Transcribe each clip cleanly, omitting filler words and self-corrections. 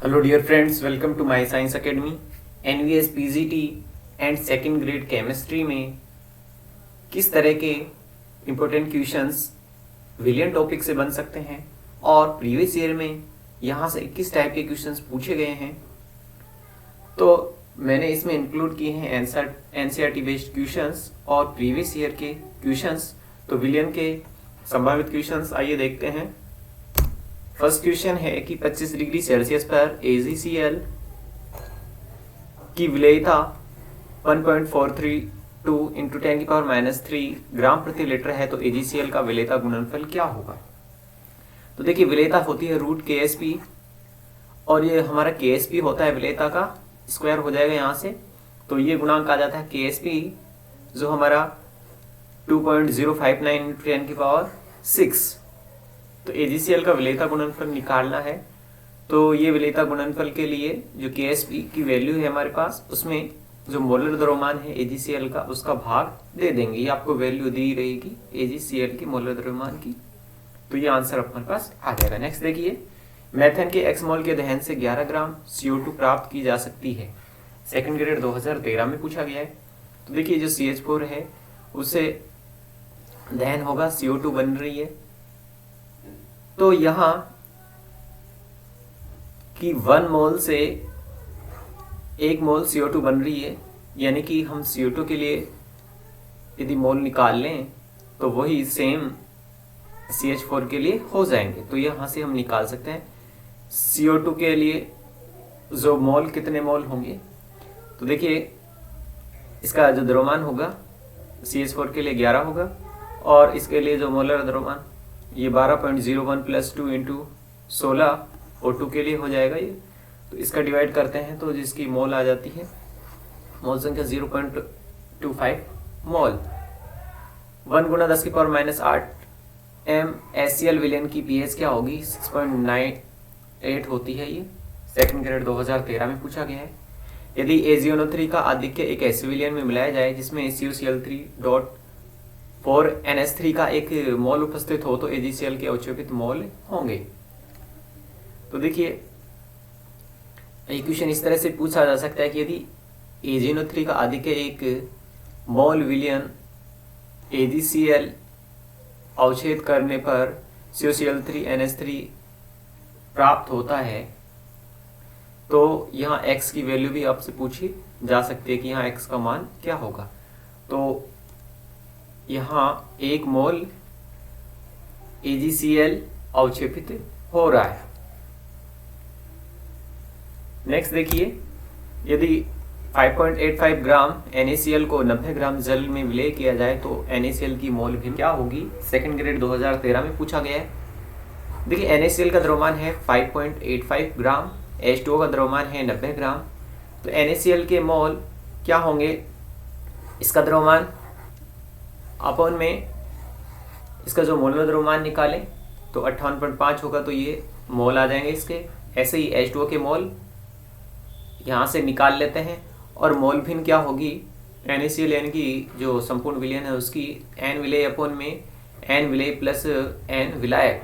Hello dear friends, welcome to my science academy. NVS PGT and second grade chemistry में किस तरह के important questions विलियन topic से बन सकते हैं और प्रीवियस ईयर में यहाँ से किस टाइप के क्वेश्चंस पूछे गए हैं, तो मैंने इसमें इंक्लूड किए हैं एनसीईआरटी बेस्ड क्वेश्चंस और प्रीवियस ईयर के क्वेश्चंस। तो विलियन के संभावित क्वेश्चंस आइए देखते हैं। फर्स्ट क्वेश्चन है कि 25 डिग्री सेल्सियस पर AgCl की विलेयता 1.432 इंटू 10⁻³ ग्राम प्रति लीटर है, तो AgCl का विलेयता गुणनफल क्या होगा। तो देखिए, विलेयता होती है √Ksp और ये हमारा Ksp होता है विलेयता का स्क्वायर हो जाएगा यहाँ से, तो ये गुणांक आ जाता है Ksp जो हमारा 2.059 इंटू 10⁻⁶। तो AgCl का विलेयता गुणनफल निकालना है, तो ये विलेयता गुणनफल के लिए जो Ksp की वैल्यू है हमारे पास, उसमें जो मोलर द्रव्यमान है AgCl का उसका भाग दे देंगे। ये आपको वैल्यू दी रहेगी AgCl की मोलर द्रव्यमान की, तो ये आंसर हमारे पास आ जाएगा। नेक्स्ट देखिए, मेथेन के x मोल के दहन से 11 ग्राम CO2 प्राप्त की जा सकती है। सेकंड ग्रेड 2013 में पूछा गया है। तो देखिए, जो CH4 है उससे दहन होगा, CO2 बन रही है, तो यहाँ कि 1 मोल से 1 मोल CO2 बन रही है, यानी कि हम CO2 के लिए यदि मोल निकाल लें तो वही सेम CH4 के लिए हो जाएंगे। तो यहाँ से हम निकाल सकते हैं CO2 के लिए जो मोल कितने मोल होंगे। तो देखिए, इसका जो द्रव्यमान होगा CH4 के लिए 11 होगा और इसके लिए जो मोलर द्रव्यमान ये 12.01 + 2 इंटू 16 O2 के लिए हो जाएगा ये। तो इसका डिवाइड करते हैं तो जिसकी मोल आ जाती है मोल संख्या 0.25 मोल। 1 × 10⁻⁸ MgCl विलेन की pH क्या होगी, 6.98 होती है। ये सेकंड ग्रेड 2013 में पूछा गया है। यदि AgNO3 का आधिक्य एक ऐसे विलेन में मिलाया जाए जिसमें CuCl3.4NH3 का एक मोल उपस्थित हो तो AgCl के अवक्षेपित मोल होंगे। तो देखिए, इक्वेशन इस तरह से पूछा जा सकता है कि यदि AgNO3 का आधिक्य एक मोल विलियन AgCl अवच्छेद करने पर CuCl3NH3 प्राप्त होता है, तो यहाँ x की वैल्यू भी आपसे पूछी जा सकती है कि यहाँ x का मान क्या होगा। तो यहाँ 1 मोल AgCl अवक्षेपित हो रहा है। नेक्स्ट देखिए, यदि 5.85 ग्राम NaCl को 90 ग्राम जल में विलय किया जाए तो NaCl की मोल भिन्न क्या होगी। सेकंड ग्रेड 2013 में पूछा गया है। देखिए, NaCl का द्रव्यमान है 5.85 ग्राम, H2O का द्रव्यमान है 90 ग्राम, तो NaCl के मोल क्या होंगे, इसका द्रव्यमान अपन में इसका जो मोलर द्रव्यमान निकालें तो 58.5 होगा, तो ये मोल आ जाएंगे इसके। ऐसे ही H2O के मोल यहाँ से निकाल लेते हैं और मोल भिन्न क्या होगी NaCl यानी कि जो संपूर्ण विलयन है उसकी N विलय अपन में N विलय प्लस N विलायक,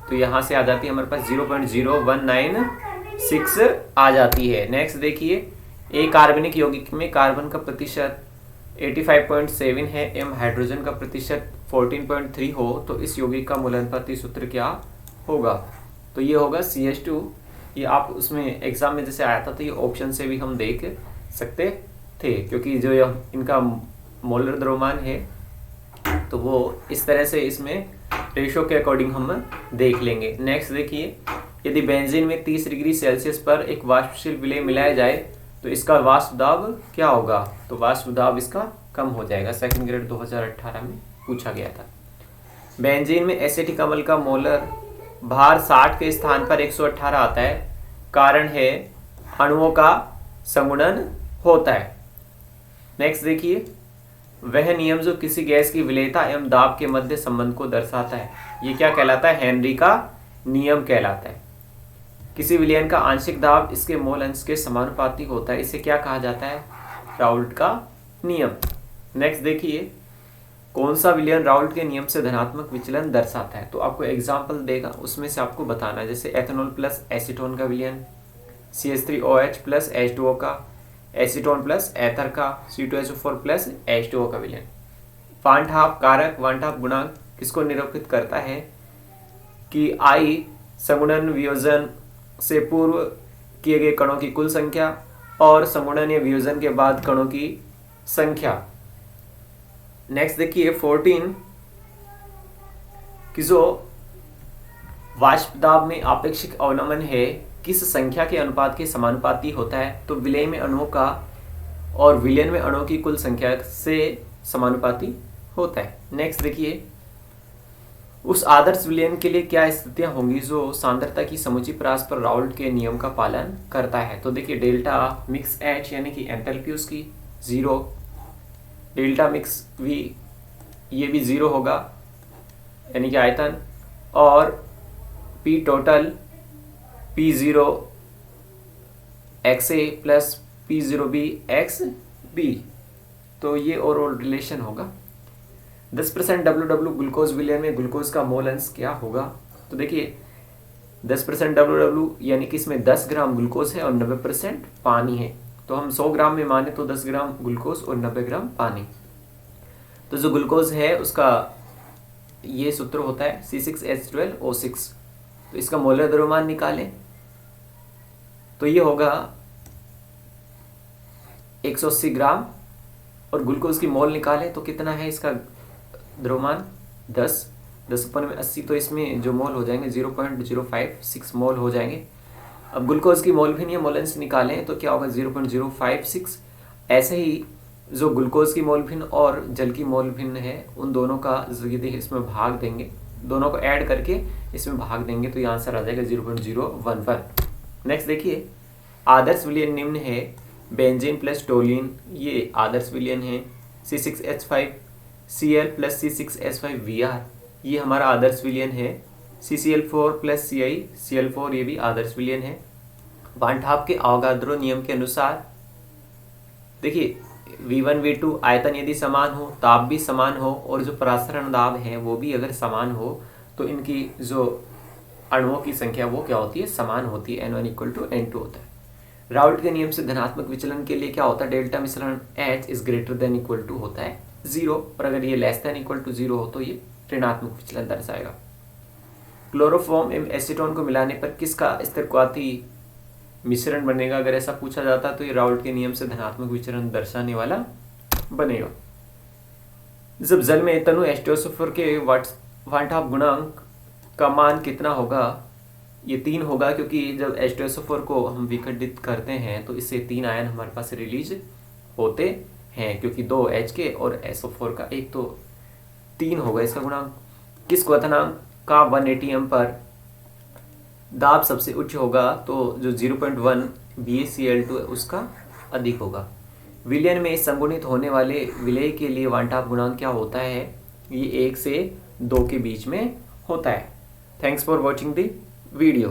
तो यहाँ से आ जाती है हमारे पास 0.0196 आ जाती है। नेक्स्ट देखिए, एक कार्बनिक यौगिक में कार्बन का प्रतिशत 85.7 है एवं हाइड्रोजन का प्रतिशत 14.3 हो तो इस यौगिक का मूलानुपाती सूत्र क्या होगा। तो ये होगा CH2। ये आप उसमें एग्जाम में जैसे आया था तो ये ऑप्शन से भी हम देख सकते थे, क्योंकि जो इनका मोलर द्रव्यमान है तो वो इस तरह से इसमें रेशो के अकॉर्डिंग हम देख लेंगे। नेक्स्ट देखिए, यदि बेंजीन में 30 डिग्री सेल्सियस पर एक वाष्पशील विलेय मिलाया जाए तो इसका वाष्प दाब क्या होगा। तो वाष्प दाब इसका कम हो जाएगा। सेकंड ग्रेड 2018 में पूछा गया था। बेंजीन में एसिटिक अम्ल का मोलर भार 60 के स्थान पर 118 आता है, कारण है अणुओं का संगुणन होता है। नेक्स्ट देखिए, वह नियम जो किसी गैस की विलेयता एवं दाब के मध्य संबंध को दर्शाता है, ये क्या कहलाता है, हेनरी का नियम कहलाता है। किसी विलयन का आंशिक दाब इसके मोल अंश के समानुपाती होता है, इसे क्या कहा जाता है, राउल्ट का नियम। नेक्स्ट देखिए, कौन सा विलयन राउल्ट के नियम से धनात्मक विचलन दर्शाता है। तो आपको एग्जाम्पल देगा, उसमें से आपको बताना है, जैसे एथेनॉल प्लस एसीटोन का विलयन CH3OH प्लस H2O का, एसीटोन प्लस एथर का, C2H4 प्लस H2O का विलयन। वान ट हाफ कारक, वान ट हाफ गुणांक किसको निरूपित करता है कि I संगुणन वियोजन से पूर्व किए गए कणों की कुल संख्या और संगुणन या वियोजन के बाद कणों की संख्या। नेक्स्ट देखिए 14 कि जो वाष्प दाब में आपेक्षिक अवनमन है किस संख्या के अनुपात के समानुपाती होता है, तो विलय में अणुओं का और विलयन में अणुओं की कुल संख्या से समानुपाती होता है। नेक्स्ट देखिए उस आदर्श विलयन के लिए क्या स्थितियां होंगी जो सांद्रता की समुची परास पर राउल्ट के नियम का पालन करता है। तो देखिए डेल्टा मिक्स H यानी कि एंथैल्पी उसकी 0, डेल्टा मिक्स V ये भी 0 होगा यानी कि आयतन, और P total P0 XA plus P0B XB, तो ये ओवरऑल रिलेशन होगा। 10% WW ग्लूकोज विलयन में ग्लूकोज का मोल अंश क्या होगा, तो देखिए 10% WW यानी कि इसमें 10 ग्राम ग्लूकोज है और 90% पानी है, तो हम 100 ग्राम में माने तो 10 ग्राम ग्लूकोज और 90 ग्राम पानी। तो जो ग्लूकोज है उसका ये सूत्र होता है C6H12O6, तो इसका मोलर द्रव्यमान निकालें तो ये होगा 180 ग्राम, और ग्लूकोज की मोल निकालें तो कितना है इसका द्रव्यमान 10/80, तो इसमें जो मोल हो जाएंगे 0.056 मोल हो जाएंगे। अब ग्लूकोज की मोल भिन्न या मोलेंस निकालें तो क्या होगा 0.056। ऐसे ही जो ग्लूकोज की मोल भिन्न और जल की मोल भिन्न है उन दोनों का यदि इसमें भाग देंगे, दोनों को ऐड करके इसमें भाग देंगे तो ये आंसर आ जाएगा 0.011। नेक्स्ट देखिए आदर्श विलयन निम्न है, बेंजीन प्लस टोलिन ये आदर्श विलयन है, C6H5Cl प्लस C6H5Br ये हमारा आदर्श विलयन है, CCl4 प्लस CiCl4 ये भी आदर्श विलयन है। वान ट हाफ के अवोगाद्रो नियम के अनुसार देखिए V1 V2 आयतन यदि समान हो, ताप भी समान हो और जो परासरण दाब है वो भी अगर समान हो तो इनकी जो अणुओं की संख्या वो क्या होती है, समान होती है, N1 = N2 होता है। राउल्ट के नियम से धनात्मक विचलन के लिए क्या होता है, डेल्टा मिश्रण H is greater than equal to होता है 0, और अगर ये लेस देन इक्वल टू 0 हो तो ये ऋणात्मक विचलन दर्शाएगा। क्लोरोफॉर्म एवं एसीटोन को मिलाने पर किसका स्थिरक्वाती मिश्रण बनेगा, अगर ऐसा पूछा जाता तो ये राउल्ट के नियम से धनात्मक विचलन दर्शाने वाला बनेगा। जब जल में तनु H2SO4 के वान ट हाफ गुणांक का मान कितना होगा, ये 3 होगा, क्योंकि जब H2SO4 को हम विखंडित करते हैं तो इससे 3 आयन हमारे पास रिलीज होते हैं, क्योंकि 2 H के और SO4 का 1 तो 3 होगा इसका गुणांक। किस क्वथनांक का 1 ATM पर दाब सबसे उच्च होगा, तो जो 0.1 BaCl2 है उसका अधिक होगा। विलयन में संगुणित होने वाले विलय के लिए वान ट हाफ गुणांक क्या होता है, ये 1 से 2 के बीच में होता है। Thanks for watching the video.